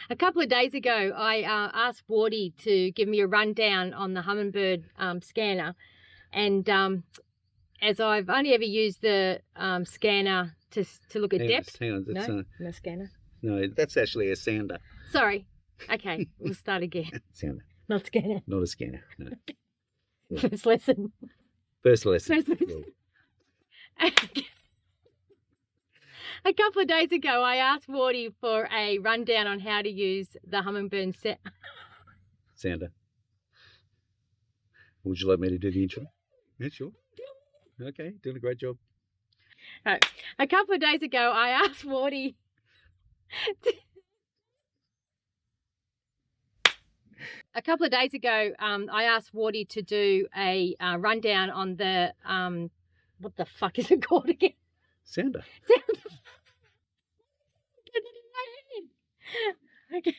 A couple of days ago, I asked Wardy to give me a rundown on the Hummingbird scanner, and as I've only ever used the scanner to look at depth. Hang on, that's, no scanner. No, that's actually a sounder. Sorry. Okay, we'll start again. Sounder. Not scanner. Not a scanner. No. First lesson. First lesson. Yeah. A couple of days ago, I asked Wardy for a rundown on how to use the Hummingbird sounder. Would you like me to do the intro? Yeah, sure. Okay, doing a great job. Right. A couple of days ago, I asked Wardy to do a rundown on the what the fuck is it called again? Sounder. Okay.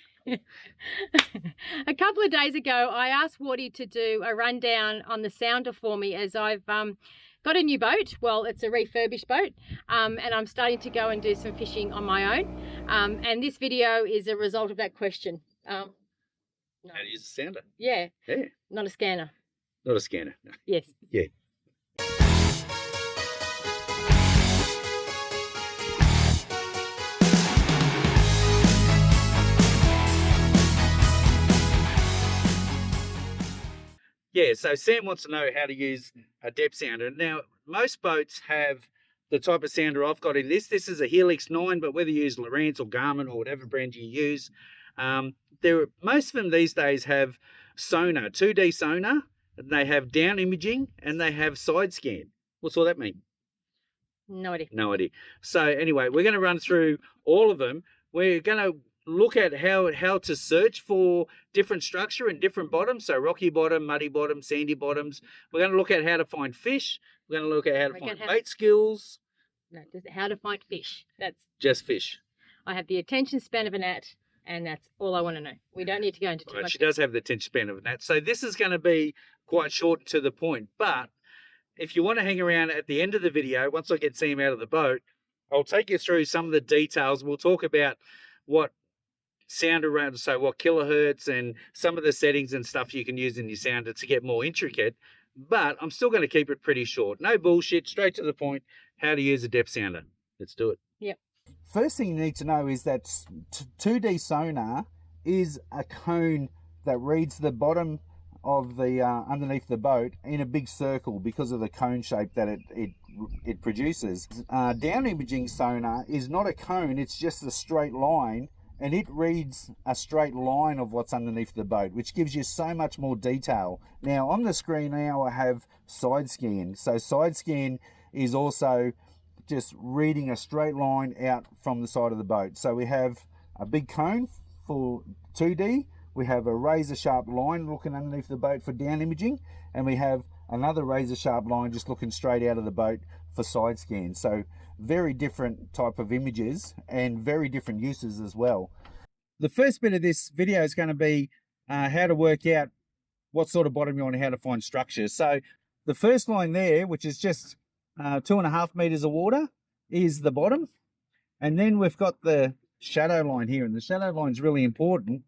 A couple of days ago, I asked Wardy to do a rundown on the sounder for me, as I've got a new boat. Well, it's a refurbished boat, and I'm starting to go and do some fishing on my own. And this video is a result of that question. No. How to use a sounder? Yeah. Yeah. Not a scanner. Not a scanner. No. Yes. Yeah. Yeah, so Sam wants to know how to use a depth sounder. Now, most boats have the type of sounder I've got in this. This is a Helix 9, but whether you use Lowrance or Garmin or whatever brand you use, most of them these days have sonar, 2D sonar, and they have down imaging, and they have side scan. What's all that mean? No idea. No idea. So anyway, we're going to run through all of them. We're going to look at how to search for different structure and different bottoms, so rocky bottom, muddy bottom, sandy bottoms. We're going to look at how to find fish. We're going to look at how to find bait skills. No, just how to find fish. That's just fish. I have the attention span of a gnat, and that's all I want to know. We don't need to go into too much. She does have the attention span of a gnat, so this is going to be quite short to the point. But if you want to hang around at the end of the video, once I get Sam out of the boat, I'll take you through some of the details. We'll talk about what sounder around, so what kilohertz and some of the settings and stuff you can use in your sounder to get more intricate, but I'm still going to keep it pretty short. No bullshit, straight to the point, how to use a depth sounder. Let's do it. Yep. First thing you need to know is that 2D sonar is a cone that reads the bottom of the underneath the boat in a big circle because of the cone shape that it produces. Down imaging sonar is not a cone, it's just a straight line, and it reads a straight line of what's underneath the boat, which gives you so much more detail. Now on the screen now I have side scan. So side scan is also just reading a straight line out from the side of the boat. So we have a big cone for 2D, we have a razor sharp line looking underneath the boat for down imaging, and we have another razor sharp line just looking straight out of the boat for side scan. So very different type of images and very different uses as well. The first bit of this video is going to be how to work out what sort of bottom you want and how to find structures. So the first line there, which is just 2.5 meters of water, is the bottom. And then we've got the shadow line here, and the shadow line is really important.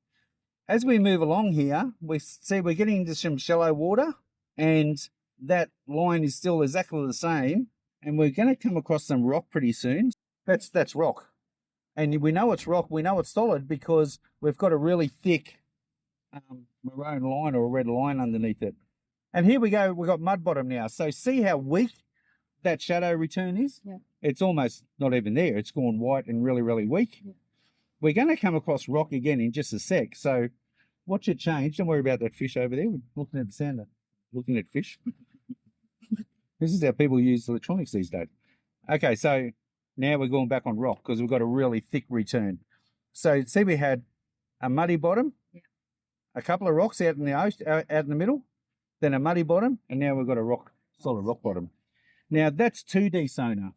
As we move along here, we see we're getting into some shallow water, and that line is still exactly the same, and we're going to come across some rock pretty soon. That's rock, and we know it's rock, we know it's solid because we've got a really thick maroon line or a red line underneath it. And here we go, we've got mud bottom now. So see how weak that shadow return is? Yeah. It's almost not even there. It's gone white and really, really weak. Yeah. We're going to come across rock again in just a sec. So watch it change. Don't worry about that fish over there. We're looking at the sounder. Looking at fish. This is how people use electronics these days. Okay, so now we're going back on rock because we've got a really thick return. So see, we had a muddy bottom, yeah, a couple of rocks out in the ocean, out in the middle, then a muddy bottom, and now we've got a rock, solid rock bottom. Now that's 2D sonar.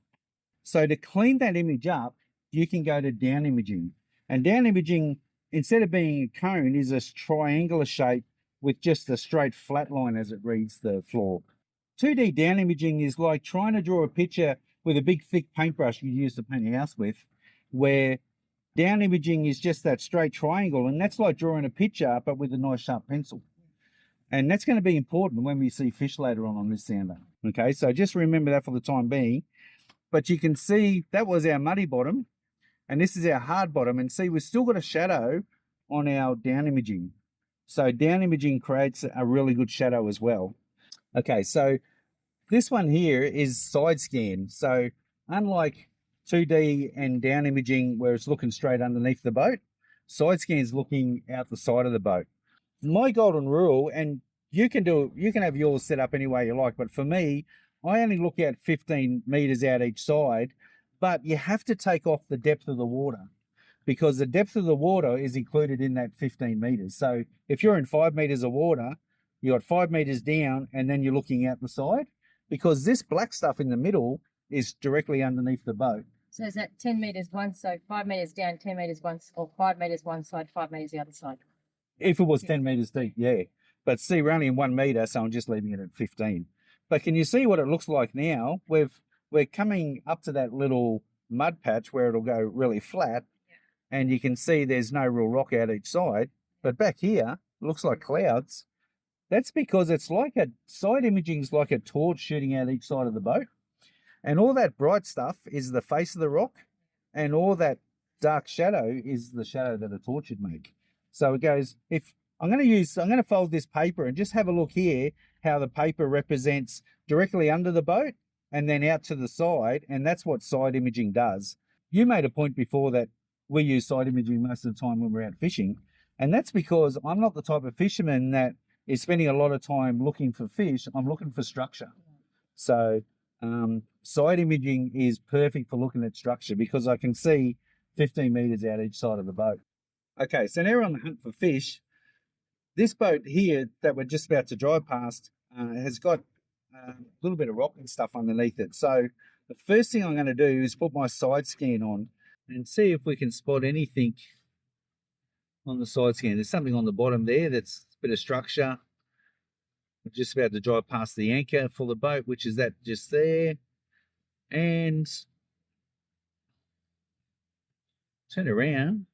So to clean that image up, you can go to down imaging. And down imaging, instead of being a cone, is a triangular shape with just a straight flat line as it reads the floor. 2D down imaging is like trying to draw a picture with a big thick paintbrush you use to paint your house with, where Down imaging is just that straight triangle, and that's like drawing a picture, but with a nice sharp pencil. And that's going to be important when we see fish later on this sounder. Okay, so just remember that for the time being. But you can see that was our muddy bottom, and this is our hard bottom. And see, we've still got a shadow on our down imaging. So down imaging creates a really good shadow as well. Okay, so this one here is side scan. So unlike 2D and down imaging where it's looking straight underneath the boat, side scan is looking out the side of the boat. My golden rule, and you can have yours set up any way you like, but for me, I only look out 15 meters out each side, but you have to take off the depth of the water, because the depth of the water is included in that 15 meters. So if you're in 5 meters of water, you got 5 meters down, and then you're looking out the side, because this black stuff in the middle is directly underneath the boat. So is that 10 meters one, so 5 meters down, 10 meters one, or 5 meters one side, 5 meters the other side? If it was 10 meters deep, yeah. But see, we're only in 1 meter, so I'm just leaving it at 15. But can you see what it looks like now? We're coming up to that little mud patch where it'll go really flat, and you can see there's no real rock out each side. But back here, it looks like clouds. That's because it's like side imaging's like a torch shooting out each side of the boat. And all that bright stuff is the face of the rock, and all that dark shadow is the shadow that a torch would make. So it goes, if I'm going to fold this paper and just have a look here how the paper represents directly under the boat and then out to the side, and that's what side imaging does. You made a point before that we use side imaging most of the time when we're out fishing, and that's because I'm not the type of fisherman that is spending a lot of time looking for fish. I'm looking for structure. So side imaging is perfect for looking at structure because I can see 15 meters out each side of the boat. Okay, so now we're on the hunt for fish. This boat here that we're just about to drive past has got a little bit of rock and stuff underneath it. So the first thing I'm going to do is put my side scan on and see if we can spot anything on the side scan. There's something on the bottom there that's a bit of structure. We're just about to drive past the anchor for the boat, which is that just there. And turn around.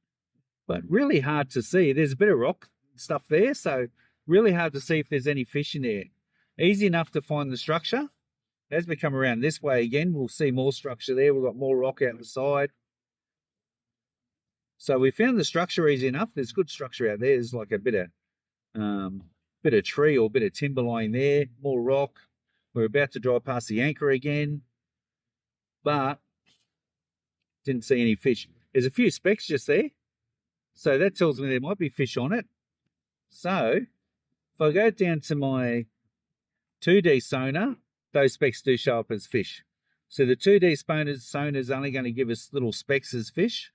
But really hard to see. There's a bit of rock stuff there, so really hard to see if there's any fish in there. Easy enough to find the structure. As we come around this way again, we'll see more structure there. We've got more rock out the side. So we found the structure easy enough. There's good structure out there. There's like a bit of tree or bit of timber lying there. More rock. We're about to drive past the anchor again, but didn't see any fish. There's a few specks just there. So that tells me there might be fish on it. So if I go down to my 2D sonar, those specks do show up as fish. So the 2D sonar is only going to give us little specks as fish.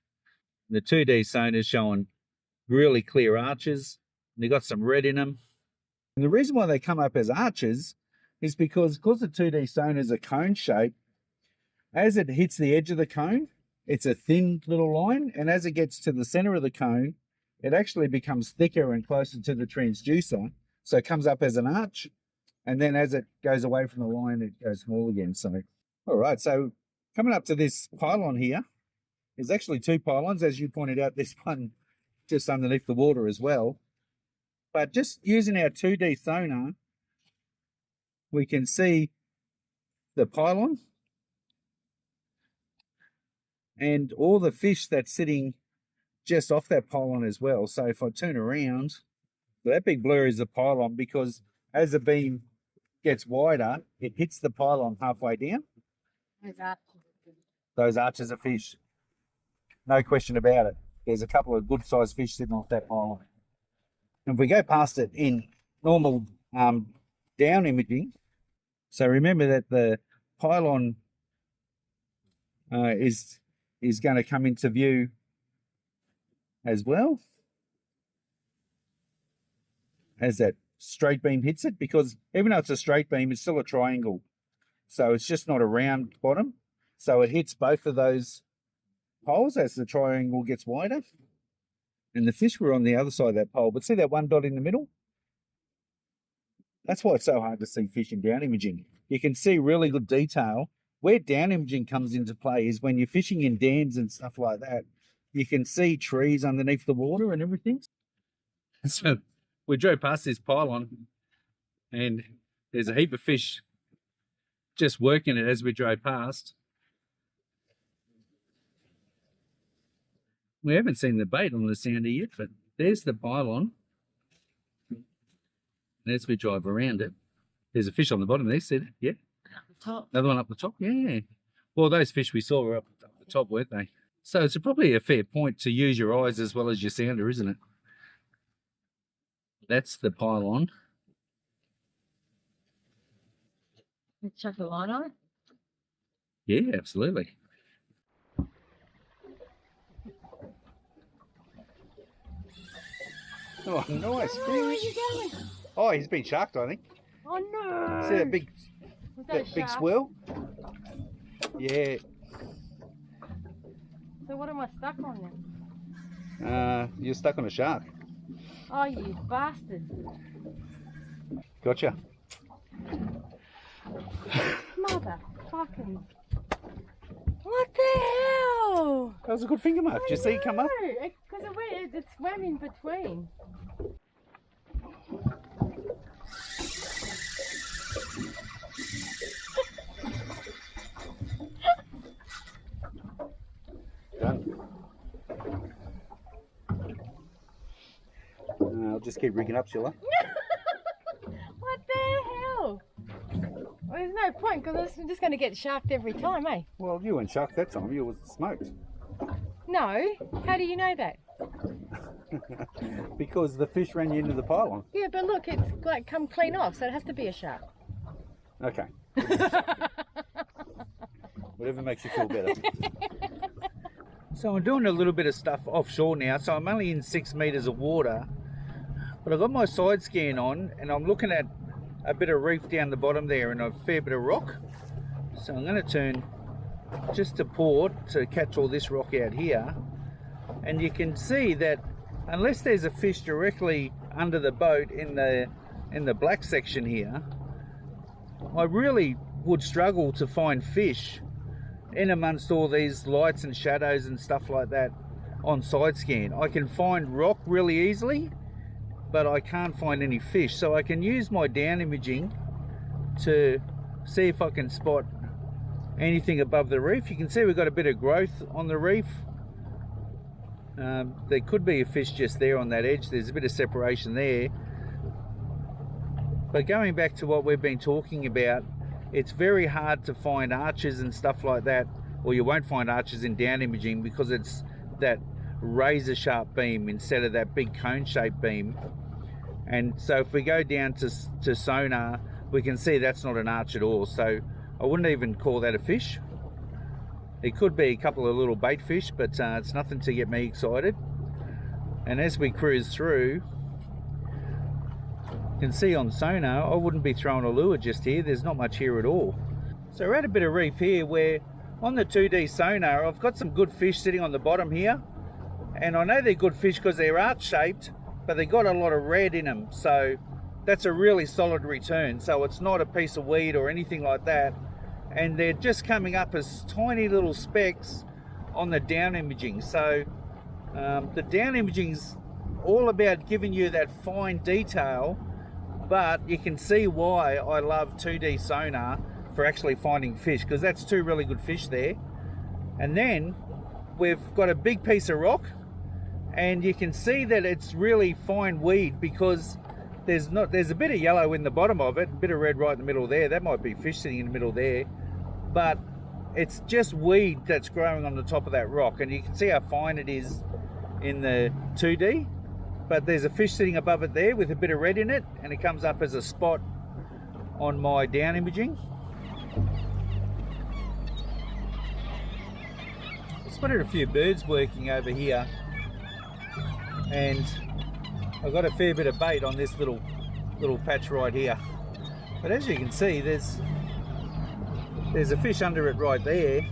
The 2D sonar is showing really clear arches. And they've got some red in them. And the reason why they come up as arches is because the 2D sonar is a cone shape, as it hits the edge of the cone, it's a thin little line, and as it gets to the center of the cone, it actually becomes thicker and closer to the transducer. So it comes up as an arch, and then as it goes away from the line, it goes small again. So, all right, so coming up to this pylon here, there's actually two pylons, as you pointed out, this one just underneath the water as well. But just using our 2D sonar, we can see the pylon and all the fish that's sitting just off that pylon as well. So if I turn around, that big blur is the pylon, because as the beam gets wider, it hits the pylon halfway down. Those arches of fish. No question about it. There's a couple of good sized fish sitting off that pylon. And if we go past it in normal down imaging, so remember that the pylon is going to come into view as well as that straight beam hits it, because even though it's a straight beam, it's still a triangle. So it's just not a round bottom. So it hits both of those poles as the triangle gets wider. And the fish were on the other side of that pole. But see that one dot in the middle? That's why it's so hard to see fish in down imaging. You can see really good detail. Where down imaging comes into play is when you're fishing in dams and stuff like that. you can see trees underneath the water and everything. So we drove past this pylon and there's a heap of fish just working it as we drove past. We haven't seen the bait on the sounder yet, but there's the pylon. And as we drive around it, there's a fish on the bottom there, see that? Yeah. Up the top. Another one up the top, yeah. Well, those fish we saw were up the top, weren't they? So it's probably a fair point to use your eyes as well as your sounder, isn't it? That's the pylon. Let's chuck the line on it. Yeah, absolutely. Oh, nice. Where are you going? Oh, he's been sharked, I think. Oh no! See that big, Was that a big shark? swirl? Yeah. So what am I stuck on then? You're stuck on a shark. Oh, you bastard! Gotcha. Motherfucking! What the hell? That was a good finger mark. Did you see it come up? Because it swam in between. Done. I'll just keep rigging up, shall I? What the hell? Well, there's no point because I'm just going to get sharked every time, eh? Well, you weren't sharked that time. You was smoked. No. How do you know that? Because the fish ran you into the pylon. Yeah, but look, it's like come clean off, so it has to be a shark. Okay. Whatever makes you feel better. So I'm doing a little bit of stuff offshore now. So I'm only in 6 meters of water, but I've got my side scan on and I'm looking at a bit of reef down the bottom there and a fair bit of rock. So I'm going to turn just to port to catch all this rock out here. And you can see that unless there's a fish directly under the boat in the black section here, I really would struggle to find fish in amongst all these lights and shadows and stuff like that on side scan. I can find rock really easily, but I can't find any fish. So I can use my down imaging to see if I can spot anything above the reef. You can see we've got a bit of growth on the reef. There could be a fish just there on that edge. There's a bit of separation there. But going back to what we've been talking about, it's very hard to find arches and stuff like that, or you won't find arches in down imaging because it's that razor sharp beam instead of that big cone shaped beam. And so if we go down to sonar, we can see that's not an arch at all. So I wouldn't even call that a fish. It could be a couple of little bait fish, but it's nothing to get me excited. And as we cruise through, you can see on sonar, I wouldn't be throwing a lure just here. There's not much here at all. So we're at a bit of reef here where on the 2D sonar, I've got some good fish sitting on the bottom here. And I know they're good fish because they're arch shaped, but they got a lot of red in them. So that's a really solid return. So it's not a piece of weed or anything like that. And they're just coming up as tiny little specks on the down imaging. So the down imaging's all about giving you that fine detail, but you can see why I love 2D sonar for actually finding fish, because that's two really good fish there. And then we've got a big piece of rock, and you can see that it's really fine weed because there's a bit of yellow in the bottom of it, a bit of red right in the middle there. That might be fish sitting in the middle there, but it's just weed that's growing on the top of that rock, and you can see how fine it is in the 2D. But there's a fish sitting above it there with a bit of red in it, and it comes up as a spot on my down imaging. I spotted a few birds working over here, and I've got a fair bit of bait on this little patch right here. But as you can see, there's a fish under it right there,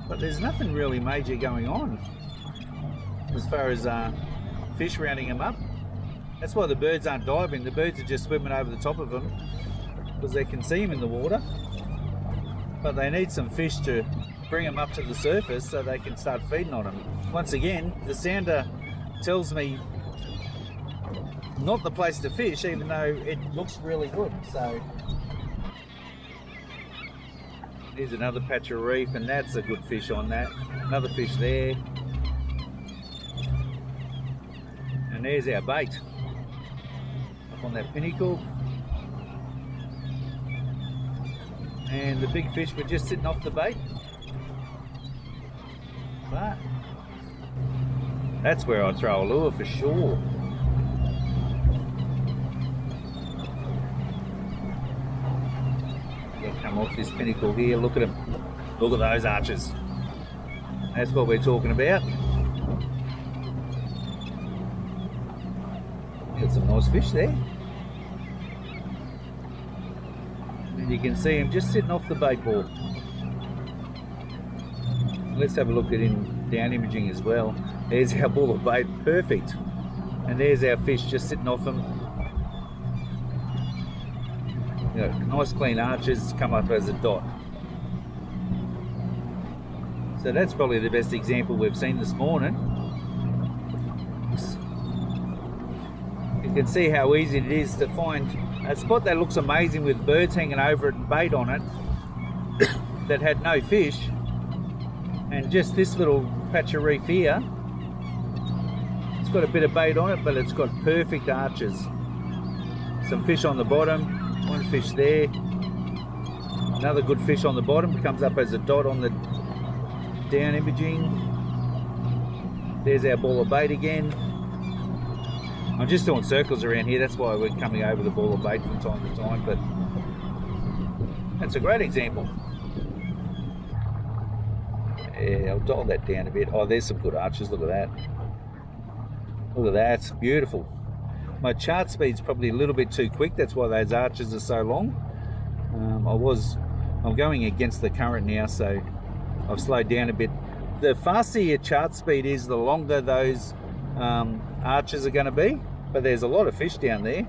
but there's nothing really major going on as far as fish rounding them up. That's why the birds aren't diving. The birds are just swimming over the top of them because they can see them in the water, but they need some fish to bring them up to the surface so they can start feeding on them. Once again, the sounder tells me not the place to fish, even though it looks really good. So here's another patch of reef, and that's a good fish on that. Another fish there. And there's our bait up on that pinnacle. And the big fish were just sitting off the bait. But that's where I throw a lure for sure. They'll come off this pinnacle here. Look at them. Look at those arches. That's what we're talking about. Got some nice fish there. And you can see them just sitting off the bait ball. Let's have a look at in down imaging as well. There's our ball of bait, perfect. And there's our fish just sitting off them. You know, nice clean arches come up as a dot. So that's probably the best example we've seen this morning. You can see how easy it is to find a spot that looks amazing with birds hanging over it and bait on it that had no fish. And just this little patch of reef here, it's got a bit of bait on it, but it's got perfect arches. Some fish on the bottom, one fish there, another good fish on the bottom, comes up as a dot on the down imaging. There's our ball of bait again. I'm just doing circles around here, that's why we're coming over the ball of bait from time to time, but that's a great example. Yeah, I'll dial that down a bit. Oh, there's some good arches, look at that. Look at that, it's beautiful. My chart speed's probably a little bit too quick, that's why those arches are so long. I'm going against the current now, so I've slowed down a bit. The faster your chart speed is, the longer those arches are going to be, but there's a lot of fish down there.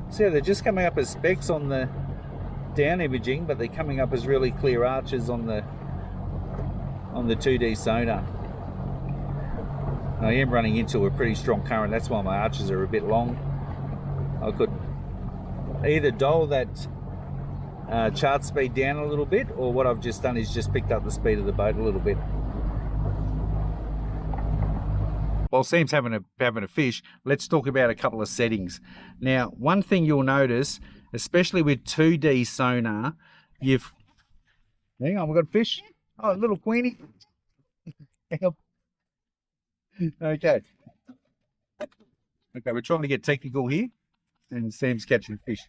See how they're just coming up as specks on the down imaging, but they're coming up as really clear arches on the 2D sonar. I am running into a pretty strong current, that's why my arches are a bit long. I could either dial that chart speed down a little bit, or what I've just done is just picked up the speed of the boat a little bit. While Sam's having a fish, let's talk about a couple of settings. Now, one thing you'll notice, especially with 2D sonar, hang on, we've got fish. Oh, little Queenie. Help. Okay, we're trying to get technical here, and Sam's catching fish.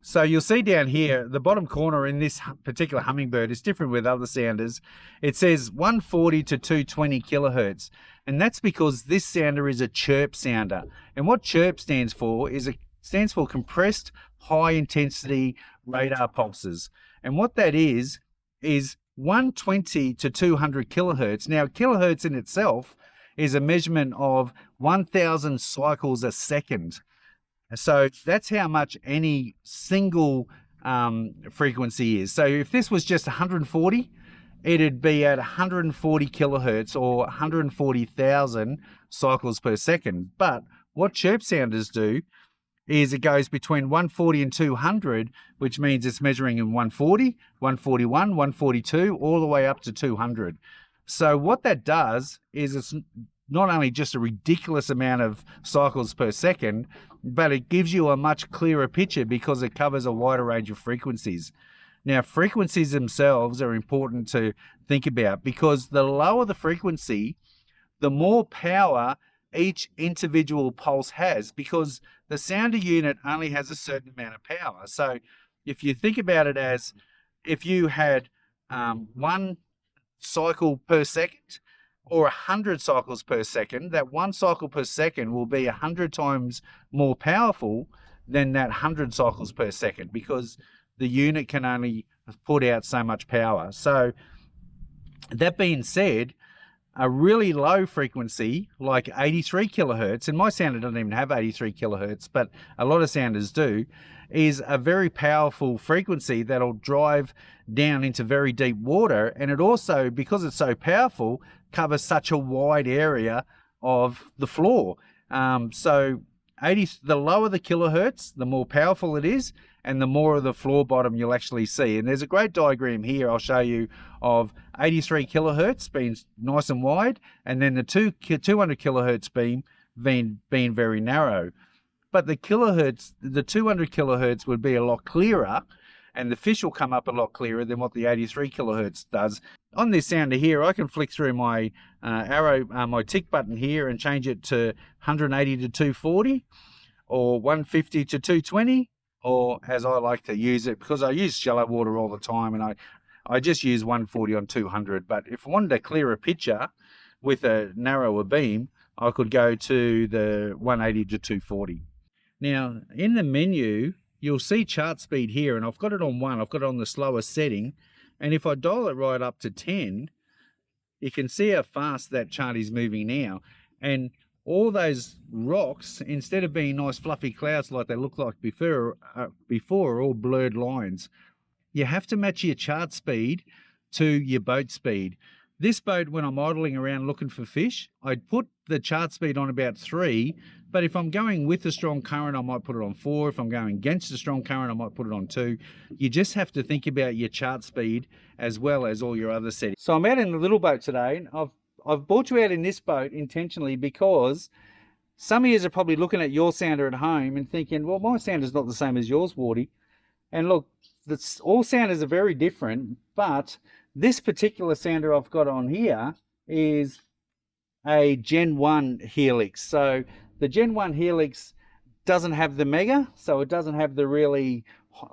So you'll see down here, the bottom corner in this particular hummingbird is different with other sounders. It says 140 to 220 kilohertz, and that's because this sounder is a chirp sounder. And what chirp stands for is stands for compressed high intensity radar pulses. And what that is 120 to 200 kilohertz. Now, kilohertz in itself is a measurement of 1,000 cycles a second. So that's how much any single frequency is. So if this was just 140, it'd be at 140 kilohertz or 140,000 cycles per second. But what chirp sounders do is it goes between 140 and 200, which means it's measuring in 140, 141, 142, all the way up to 200. So what that does is it's not only just a ridiculous amount of cycles per second, but it gives you a much clearer picture because it covers a wider range of frequencies. Now, frequencies themselves are important to think about because the lower the frequency, the more power each individual pulse has, because the sounder unit only has a certain amount of power. So if you think about it as if you had one cycle per second or 100 cycles per second, that one cycle per second will be 100 times more powerful than that 100 cycles per second because the unit can only put out so much power. So that being said, a really low frequency like 83 kilohertz, and my sounder doesn't even have 83 kilohertz, but a lot of sounders do, is a very powerful frequency that'll drive down into very deep water. And it also, because it's so powerful, covers such a wide area of the floor. So the lower the kilohertz, the more powerful it is, and the more of the floor bottom you'll actually see. And there's a great diagram here I'll show you of 83 kilohertz being nice and wide, and then the 200 kilohertz beam being very narrow. But the 200 kilohertz would be a lot clearer, and the fish will come up a lot clearer than what the 83 kilohertz does. On this sounder here, I can flick through my my tick button here and change it to 180 to 240, or 150 to 220, or as I like to use it, because I use shallow water all the time, and I just use 140 on 200. But if I wanted a clearer picture with a narrower beam, I could go to the 180 to 240. Now, in the menu, you'll see chart speed here, and I've got it on 1. I've got it on the slowest setting. And if I dial it right up to 10, you can see how fast that chart is moving now. And all those rocks, instead of being nice fluffy clouds like they look like before are all blurred lines. You have to match your chart speed to your boat speed. This boat, when I'm idling around looking for fish, I'd put the chart speed on about 3, but if I'm going with a strong current, I might put it on 4. If I'm going against a strong current, I might put it on 2. You just have to think about your chart speed as well as all your other settings. So I'm out in the little boat today. I've brought you out in this boat intentionally because some of you are probably looking at your sounder at home and thinking, well, my sounder's not the same as yours, Wardy. And look, all sounders are very different, but this particular sounder I've got on here is a Gen 1 Helix. So the Gen 1 Helix doesn't have the mega, so it doesn't have the really,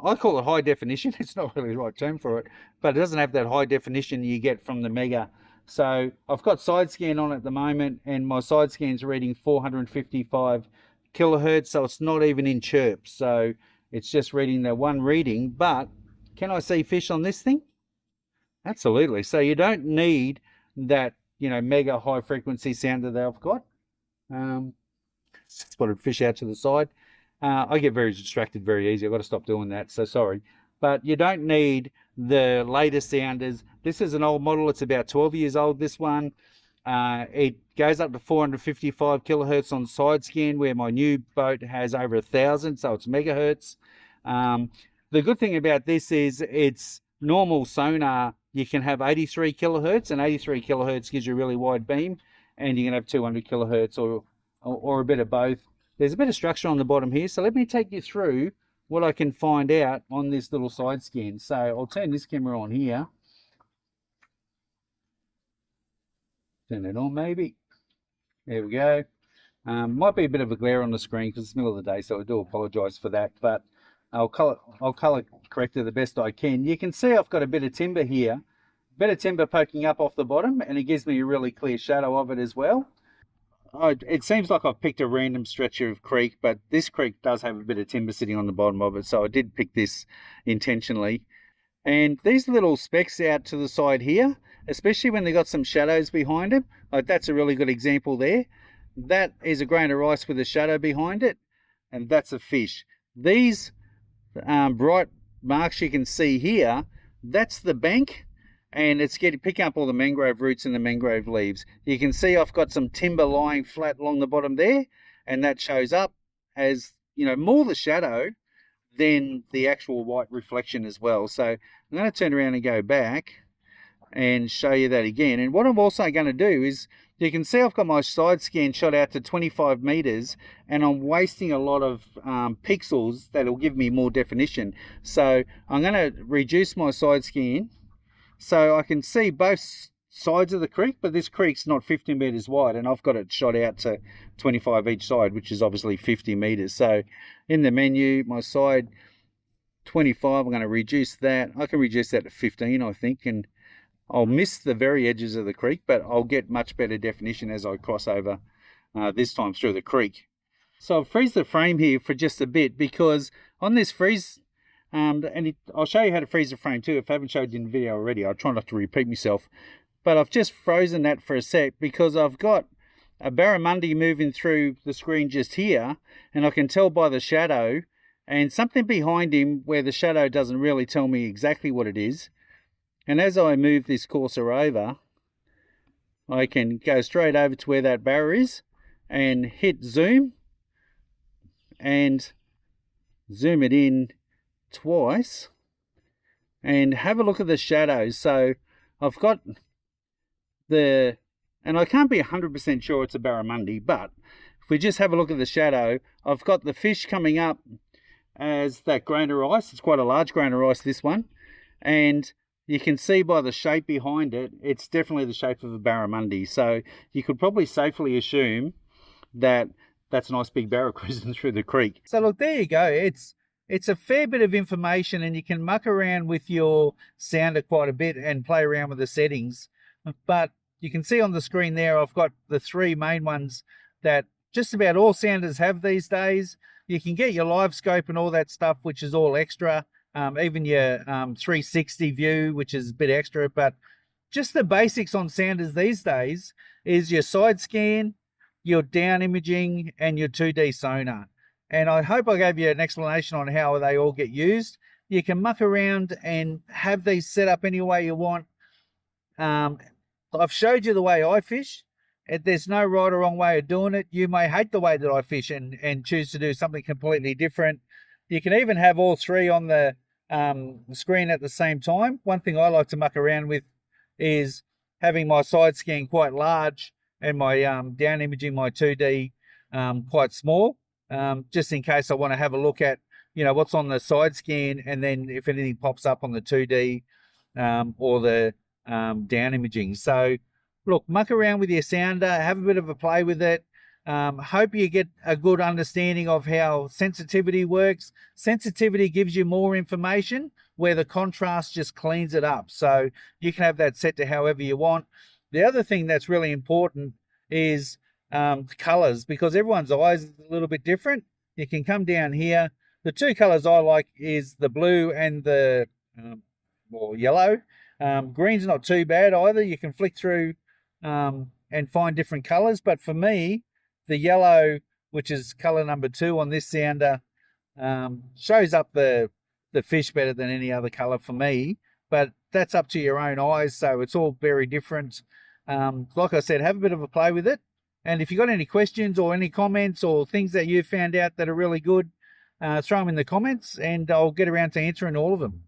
I call it high definition. It's not really the right term for it, but it doesn't have that high definition you get from the mega. So I've got side scan on at the moment, and my side scan's reading 455 kilohertz, so it's not even in chirp. So it's just reading the one reading. But can I see fish on this thing? Absolutely. So you don't need that, mega high frequency sounder that I've got. Spotted fish out to the side. I get very distracted very easy. I've got to stop doing that, so sorry. But you don't need the latest sounders. This is an old model. It's about 12 years old, this one. It goes up to 455 kilohertz on side scan, where my new boat has over 1,000, so it's megahertz. The good thing about this is it's normal sonar. You can have 83 kilohertz, and 83 kilohertz gives you a really wide beam, and you can have 200 kilohertz or a bit of both. There's a bit of structure on the bottom here, so let me take you through what I can find out on this little side scan. So I'll turn this camera on here. Turn it on maybe. There we go. Might be a bit of a glare on the screen because it's the middle of the day, so I do apologise for that, but I'll color correct it the best I can. You can see I've got a bit of timber here, bit of timber poking up off the bottom, and it gives me a really clear shadow of it as well. It seems like I've picked a random stretch of creek, but this creek does have a bit of timber sitting on the bottom of it, so I did pick this intentionally. And these little specks out to the side here, especially when they've got some shadows behind them, like that's a really good example there. That is a grain of rice with a shadow behind it, and that's a fish. These bright marks you can see here, that's the bank, and it's picking up all the mangrove roots and the mangrove leaves. You can see I've got some timber lying flat along the bottom there, and that shows up as, more the shadow than the actual white reflection as well. So I'm going to turn around and go back and show you that again. And what I'm also going to do is, you can see I've got my side scan shot out to 25 meters, and I'm wasting a lot of pixels that'll give me more definition. So I'm going to reduce my side scan so I can see both sides of the creek, but this creek's not 50 meters wide, and I've got it shot out to 25 each side, which is obviously 50 meters. So in the menu, my side 25, I'm going to reduce that. I can reduce that to 15, I think, and I'll miss the very edges of the creek, but I'll get much better definition as I cross over this time through the creek. So I'll freeze the frame here for just a bit, because on this freeze, I'll show you how to freeze the frame too. If I haven't showed you in the video already, I'll try not to repeat myself. But I've just frozen that for a sec because I've got a barramundi moving through the screen just here, and I can tell by the shadow and something behind him where the shadow doesn't really tell me exactly what it is. And as I move this cursor over, I can go straight over to where that barra is and hit zoom and zoom it in twice and have a look at the shadows. So I've got and I can't be 100% sure it's a barramundi, but if we just have a look at the shadow, I've got the fish coming up as that grain of rice. It's quite a large grain of rice, this one, and you can see by the shape behind it, it's definitely the shape of a barramundi. So you could probably safely assume that that's a nice big barra cruising through the creek. So look, there you go. It's a fair bit of information, and you can muck around with your sounder quite a bit and play around with the settings. But you can see on the screen there, I've got the 3 main ones that just about all sounders have these days. You can get your live scope and all that stuff, which is all extra. Even your 360 view, which is a bit extra, but just the basics on sounders these days is your side scan, your down imaging, and your 2D sonar. And I hope I gave you an explanation on how they all get used. You can muck around and have these set up any way you want. I've showed you the way I fish. There's no right or wrong way of doing it. You may hate the way that I fish and choose to do something completely different. You can even have all 3 on the screen at the same time. One thing I like to muck around with is having my side scan quite large and my down imaging, my 2D, quite small, just in case I want to have a look at, what's on the side scan, and then if anything pops up on the 2D or the down imaging. So look, muck around with your sounder, have a bit of a play with it. Hope you get a good understanding of how sensitivity works. Sensitivity gives you more information, where the contrast just cleans it up. So you can have that set to however you want. The other thing that's really important is colors, because everyone's eyes is a little bit different. You can come down here. The 2 colors I like is the blue and the yellow. Green's not too bad either. You can flick through and find different colors, but for me, the yellow, which is color number 2 on this sounder, shows up the fish better than any other color for me, but that's up to your own eyes, so it's all very different. Like I said, have a bit of a play with it, and if you've got any questions or any comments or things that you found out that are really good, throw them in the comments and I'll get around to answering all of them.